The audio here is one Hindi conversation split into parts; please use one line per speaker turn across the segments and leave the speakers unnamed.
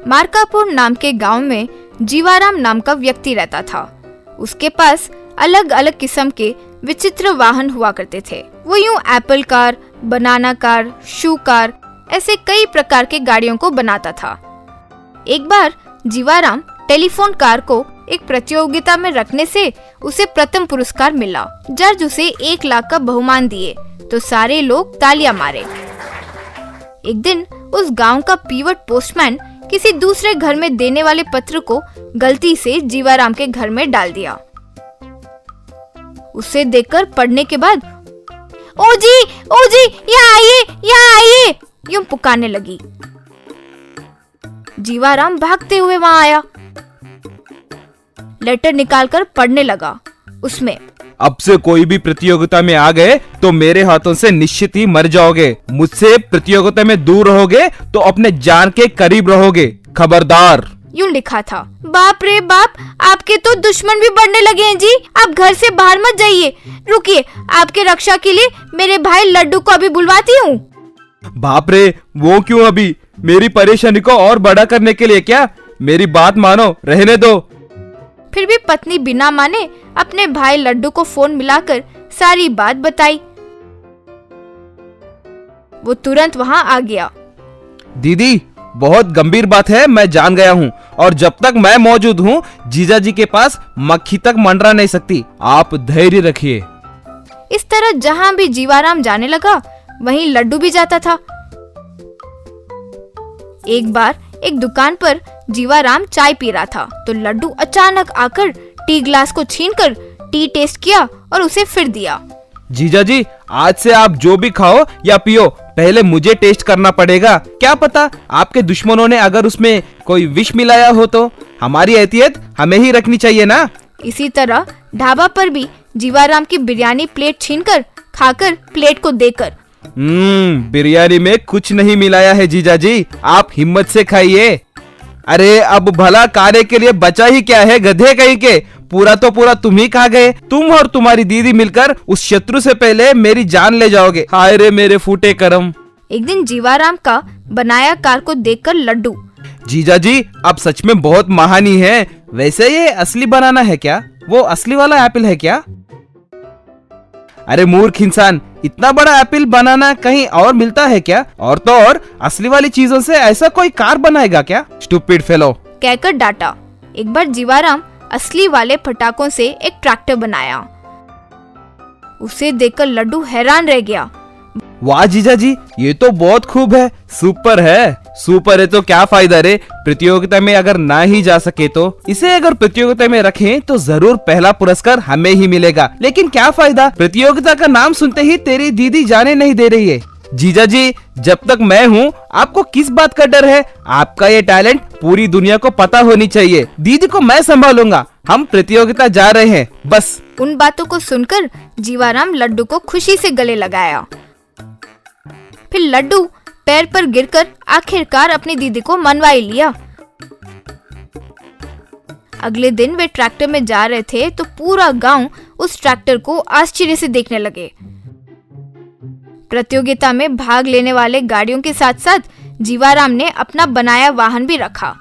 मार्कापुर नाम के गांव में जीवाराम नाम का व्यक्ति रहता था। उसके पास अलग अलग किस्म के विचित्र वाहन हुआ करते थे। वो यूं एप्पल कार, बनाना कार, शू कार, ऐसे कई प्रकार के गाड़ियों को बनाता था। एक बार जीवाराम टेलीफोन कार को एक प्रतियोगिता में रखने से उसे प्रथम पुरस्कार मिला। जज उसे 1 लाख का बहुमान दिए तो सारे लोग तालियां मारे। एक दिन उस गांव का पीवट पोस्टमैन किसी दूसरे घर में देने वाले पत्र को गलती से जीवाराम के घर में डाल दिया। उसे देखकर पढ़ने के बाद ओ जी यहाँ आइए यूं पुकारने लगी। जीवाराम भागते हुए वहां आया, लेटर निकालकर पढ़ने लगा। उसमें
अब से कोई भी प्रतियोगिता में आ गए तो मेरे हाथों से निश्चित ही मर जाओगे। मुझसे प्रतियोगिता में दूर रहोगे तो अपने जान के करीब रहोगे, खबरदार।
यूं लिखा था। बाप रे बाप, आपके तो दुश्मन भी बढ़ने लगे हैं जी। आप घर से बाहर मत जाइए। रुकिए, आपके रक्षा के लिए मेरे भाई लड्डू को अभी बुलवाती हूँ।
बाप रे, वो क्यों अभी? मेरी परेशानी को और बड़ा करने के लिए क्या? मेरी बात मानो, रहने दो।
फिर भी पत्नी बिना माने अपने भाई लड्डू को फोन मिलाकर सारी बात बताई। वो तुरंत वहां आ गया।
दीदी, बहुत गंभीर बात है, मैं जान गया हूँ, और जब तक मैं मौजूद हूँ जीजा जी के पास मक्खी तक मंडरा नहीं सकती। आप धैर्य रखिए।
इस तरह जहाँ भी जीवाराम जाने लगा वहीं लड्डू भी जाता था। एक बार एक दुकान पर जीवाराम चाय पी रहा था तो लड्डू अचानक आकर टी ग्लास को छीनकर टी टेस्ट किया और उसे फिर दिया।
जीजा जी, आज से आप जो भी खाओ या पियो पहले मुझे टेस्ट करना पड़ेगा। क्या पता आपके दुश्मनों ने अगर उसमें कोई विष मिलाया हो तो हमारी एहतियात हमें ही रखनी चाहिए ना।
इसी तरह ढाबा पर भी जीवाराम की बिरयानी प्लेट छीनकर खाकर प्लेट को देकर,
बिरयानी में कुछ नहीं मिलाया है जीजा जी, आप हिम्मत से खाइए। अरे अब भला खाने के लिए बचा ही क्या है, गधे कहीं के। पूरा तो पूरा तुम ही खा गए। तुम और तुम्हारी दीदी मिलकर उस शत्रु से पहले मेरी जान ले जाओगे। हाय रे मेरे फूटे करम।
एक दिन जीवाराम का बनाया कार को देखकर लड्डू,
जीजा जी आप सच में बहुत महानी है। वैसे ये असली बनाना है क्या? वो असली वाला एप्पल है क्या? अरे मूर्ख इंसान, इतना बड़ा एप्पल बनाना कहीं और मिलता है क्या? और तो और असली वाली चीजों से ऐसा कोई कार बनाएगा क्या? स्टूपिड फेलो,
कहकर डांटा। एक बार जीवाराम असली वाले पटाखों से एक ट्रैक्टर बनाया। उसे देखकर लड्डू हैरान रह गया।
वाह जीजा जी, ये तो बहुत खूब है, सुपर है। सुपर है तो क्या फायदा रे, प्रतियोगिता में अगर ना ही जा सके तो। इसे अगर प्रतियोगिता में रखें तो जरूर पहला पुरस्कार हमें ही मिलेगा। लेकिन क्या फायदा, प्रतियोगिता का नाम सुनते ही तेरी दीदी जाने नहीं दे रही है। जीजा जी, जब तक मैं हूँ आपको किस बात का डर है? आपका ये टैलेंट पूरी दुनिया को पता होनी चाहिए। दीदी को मैं संभालूंगा। हम प्रतियोगिता जा रहे हैं बस।
उन बातों को सुनकर जीवाराम लड्डू को खुशी से गले लगाया। फिर लड्डू पैर पर गिरकर आखिरकार अपनी दीदी को मनवा ही लिया। अगले दिन वे ट्रैक्टर में जा रहे थे तो पूरा गांव उस ट्रैक्टर को आश्चर्य से देखने लगे। प्रतियोगिता में भाग लेने वाले गाड़ियों के साथ साथ जीवाराम ने अपना बनाया वाहन भी रखा।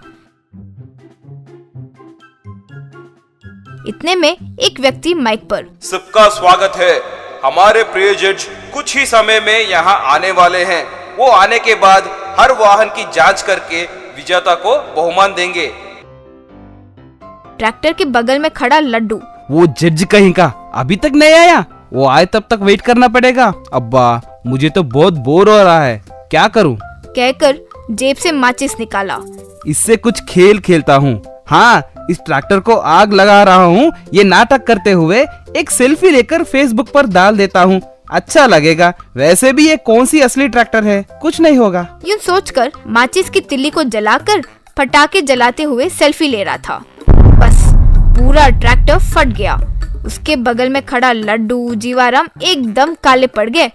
इतने में एक व्यक्ति माइक पर,
सबका स्वागत है। हमारे प्रिय जज कुछ ही समय में यहाँ आने वाले हैं। वो आने के बाद हर वाहन की जांच करके विजेता को बहुमान देंगे।
ट्रैक्टर के बगल में खड़ा लड्डू,
वो जज कहीं का अभी तक नहीं आया? वो आए तब तक वेट करना पड़ेगा। अब्बा, मुझे तो बहुत बोर हो रहा है, क्या करूं?
कहकर जेब से माचिस निकाला।
इससे कुछ खेल खेलता हूँ। हाँ, इस ट्रैक्टर को आग लगा रहा हूँ। ये नाटक करते हुए एक सेल्फी लेकर फेसबुक पर डाल देता हूँ, अच्छा लगेगा। वैसे भी ये कौन सी असली ट्रैक्टर है, कुछ नहीं होगा।
यूं सोचकर माचिस की तिल्ली को जलाकर पटाखे जलाते हुए सेल्फी ले रहा था। बस पूरा ट्रैक्टर फट गया। उसके बगल में खड़ा लड्डू, जीवाराम एकदम काले पड़ गए।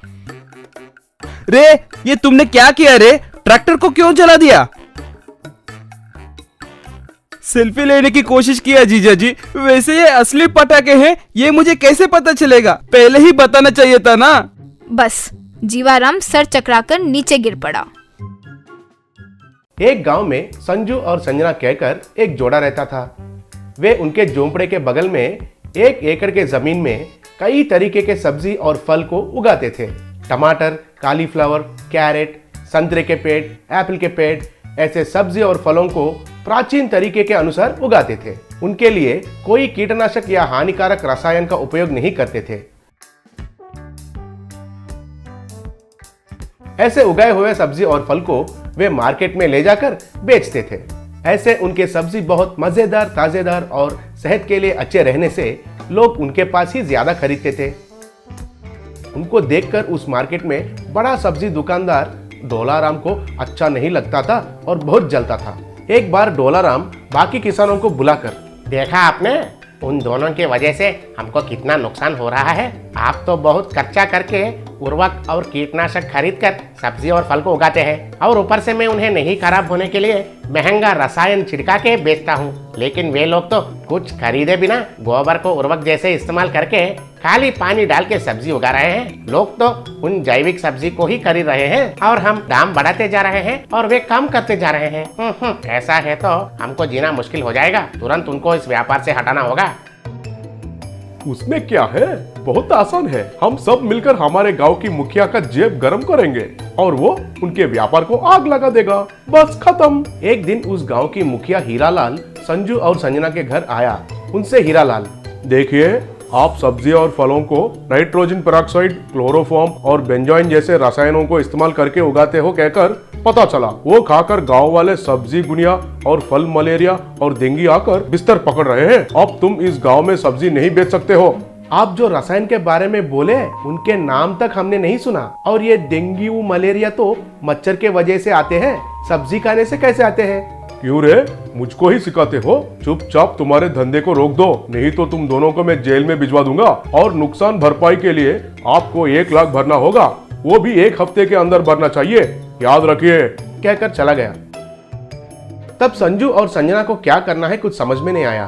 रे, ये तुमने क्या किया रे? ट्रैक्टर को क्यों जला दिया? सेल्फी लेने की कोशिश किया जीजा जी। वैसे ये असली पटाखे हैं, ये मुझे कैसे पता चलेगा? पहले ही बताना चाहिए था ना।
बस जीवाराम सर चकराकर नीचे गिर पड़ा।
एक गांव में संजू और संजना कहकर एक जोड़ा रहता था। वे उनके झोंपड़े के बगल में 1 एकड़ के जमीन में कई तरीके के सब्जी और फल को उगाते थे। टमाटर, कालीफ्लावर, कैरेट, संतरे के पेड़, एप्पल के पेड़, ऐसे सब्जी और फलों को प्राचीन तरीके के अनुसार उगाते थे। उनके लिए कोई कीटनाशक या हानिकारक रसायन का उपयोग नहीं करते थे। ऐसे उगाए हुए सब्जी और फल को वे मार्केट में ले जाकर बेचते थे। ऐसे उनके सब्जी बहुत मजेदार, ताजेदार और सेहत के लिए अच्छे रहने से लोग उनके पास ही ज्यादा खरीदते थे। उनको देखकर उस मार्केट में बड़ा सब्जी दुकानदार डोलाराम को अच्छा नहीं लगता था और बहुत जलता था। एक बार डोलाराम बाकी किसानों को बुलाकर,
देखा आपने, उन दोनों की वजह से हमको कितना नुकसान हो रहा है। आप तो बहुत खर्चा करके उर्वरक और कीटनाशक खरीद कर सब्जी और फल को उगाते हैं और ऊपर से मैं उन्हें नहीं खराब होने के लिए महंगा रसायन छिड़का के बेचता हूँ। लेकिन वे लोग तो कुछ खरीदे बिना गोबर को उर्वरक जैसे इस्तेमाल करके खाली पानी डाल के सब्जी उगा रहे हैं। लोग तो उन जैविक सब्जी को ही खरीद रहे हैं और हम दाम बढ़ाते जा रहे हैं और वे कम करते जा रहे हैं। ऐसा है तो हमको जीना मुश्किल हो जाएगा। तुरंत उनको इस व्यापार से हटाना होगा।
उसमें क्या है, बहुत आसान है। हम सब मिलकर हमारे गांव की मुखिया का जेब गरम करेंगे और वो उनके व्यापार को आग लगा देगा। बस खत्म। एक दिन उस गांव की मुखिया हीरालाल संजू और संजना के घर आया। उनसे हीरालाल, देखिए, आप सब्जी और फलों को नाइट्रोजन पेरोक्साइड, क्लोरोफॉर्म और बेंजोइन जैसे रसायनों को इस्तेमाल करके उगाते हो कहकर पता चला। वो खाकर गांव वाले सब्जी गुनिया और फल मलेरिया और डेंगू आकर बिस्तर पकड़ रहे हैं। अब तुम इस गांव में सब्जी नहीं बेच सकते हो। आप जो रसायन के बारे में बोले उनके नाम तक हमने नहीं सुना। और ये डेंगू मलेरिया तो मच्छर के वजह से आते हैं, सब्जी खाने से कैसे आते हैं? क्यों रे, मुझको ही सिखाते हो? चुपचाप तुम्हारे धंधे को रोक दो, नहीं तो तुम दोनों को मैं जेल में भिजवा दूंगा और नुकसान भरपाई के लिए आपको 1 लाख भरना होगा। वो भी 1 हफ्ते के अंदर भरना चाहिए, याद रखिए, कहकर चला गया। तब संजू और संजना को क्या करना है कुछ समझ में नहीं आया।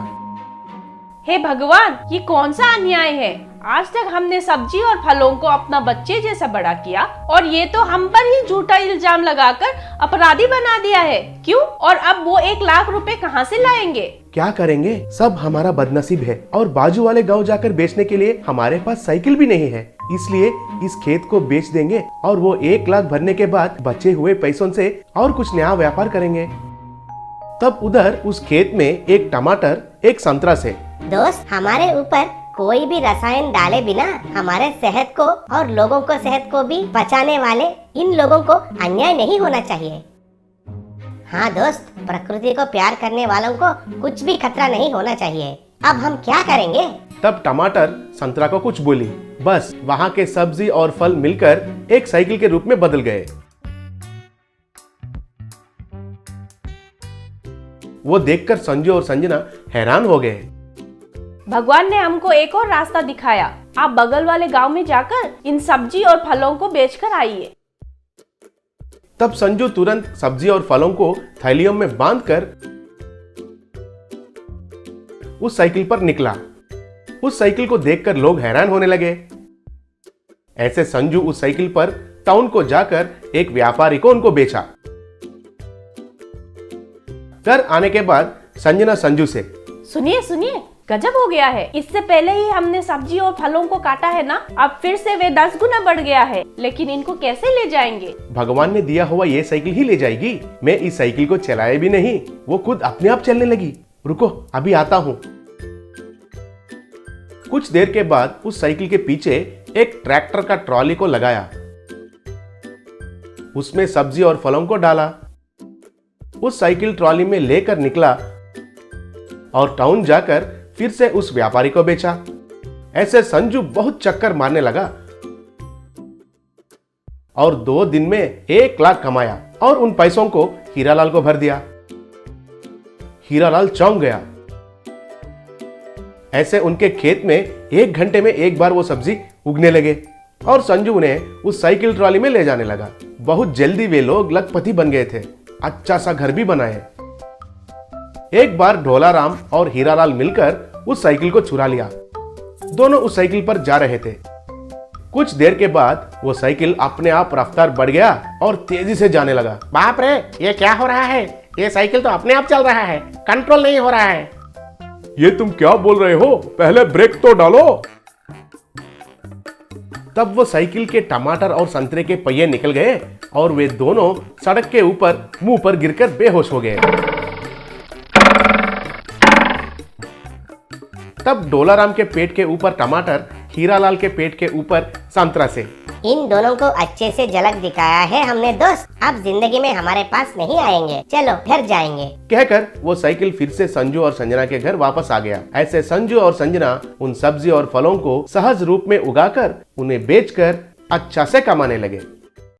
हे भगवान, ये कौन सा अन्याय है। आज तक हमने सब्जी और फलों को अपना बच्चे जैसा बड़ा किया और ये तो हम पर ही झूठा इल्जाम लगाकर अपराधी बना दिया है। क्यों? और अब वो 1 लाख रुपए कहाँ से लाएंगे?
क्या करेंगे, सब हमारा बदनसीब है। और बाजू वाले गांव जाकर बेचने के लिए हमारे पास साइकिल भी नहीं है, इसलिए इस खेत को बेच देंगे और वो 1 लाख भरने के बाद बचे हुए पैसों से और कुछ नया व्यापार करेंगे। तब उधर उस खेत में एक टमाटर, एक संतरा से,
दोस्त, हमारे ऊपर कोई भी रसायन डाले बिना हमारे सेहत को और लोगों को सेहत को भी बचाने वाले इन लोगों को अन्याय नहीं होना चाहिए। हाँ दोस्त, प्रकृति को प्यार करने वालों को कुछ भी खतरा नहीं होना चाहिए। अब हम क्या करेंगे?
तब टमाटर संतरा को कुछ बोली, बस वहाँ के सब्जी और फल मिलकर एक साइकिल के रूप में बदल गए। वो देखकर संजू और संजना हैरान हो गए।
भगवान ने हमको एक और रास्ता दिखाया। आप बगल वाले गांव में जाकर इन सब्जी और फलों को बेचकर आइए।
तब संजू तुरंत सब्जी और फलों को थैलियों में बांधकर उस साइकिल पर निकला। उस साइकिल को देखकर लोग हैरान होने लगे। ऐसे संजू उस साइकिल पर टाउन को जाकर एक व्यापारी को उनको बेचा। घर आने के बाद संजना संजू से,
सुनिए सुनिए, गजब हो गया है। इससे पहले ही हमने सब्जी और फलों को काटा है ना, अब फिर से वे 10 गुना बढ़ गया है। लेकिन इनको कैसे ले जाएंगे?
भगवान ने दिया हुआ ये साइकिल ही ले जाएगी। मैं इस साइकिल को चलाए भी नहीं, वो खुद अपने आप चलने लगी। रुको, अभी आता हूँ। कुछ देर के बाद उस साइकिल के पीछे एक ट्रैक्टर का ट्रॉली को लगाया, उसमें सब्जी और फलों को डाला, उस साइकिल ट्रॉली में लेकर निकला और टाउन जाकर फिर से उस व्यापारी को बेचा। ऐसे संजू बहुत चक्कर मारने लगा और 2 दिन में 1 लाख कमाया और उन पैसों को हीरालाल को भर दिया। हीरालाल चौंक गया। ऐसे उनके खेत में 1 घंटे में एक बार वो सब्जी उगने लगे और संजू उन्हें उस साइकिल ट्रॉली में ले जाने लगा। बहुत जल्दी वे लोग लखपति बन गए थे, अच्छा सा घर भी बनाए। एक बार ढोलाराम और हीरालाल मिलकर उस साइकिल को चुरा लिया। दोनों उस साइकिल पर जा रहे थे। कुछ देर के बाद वो साइकिल अपने आप रफ्तार बढ़ गया और तेजी से जाने लगा।
बाप रे, ये क्या हो रहा है? ये साइकिल तो अपने आप चल रहा है, कंट्रोल नहीं हो रहा है।
ये तुम क्या बोल रहे हो? पहले ब्रेक तो डालो। तब वो साइकिल के टमाटर और संतरे के पहिए निकल गए और वे दोनों सड़क के ऊपर मुंह पर गिरकर बेहोश हो गए। तब डोलाराम के पेट के ऊपर टमाटर, हीरालाल के पेट के ऊपर संतरा से।
इन दोनों को अच्छे से झलक दिखाया है हमने दोस्त, अब जिंदगी में हमारे पास नहीं आएंगे, चलो घर जाएंगे।
कहकर वो साइकिल फिर से संजू और संजना के घर वापस आ गया। ऐसे संजू और संजना उन सब्जी और फलों को सहज रूप में उगाकर उन्हें बेचकर अच्छा से कमाने लगे।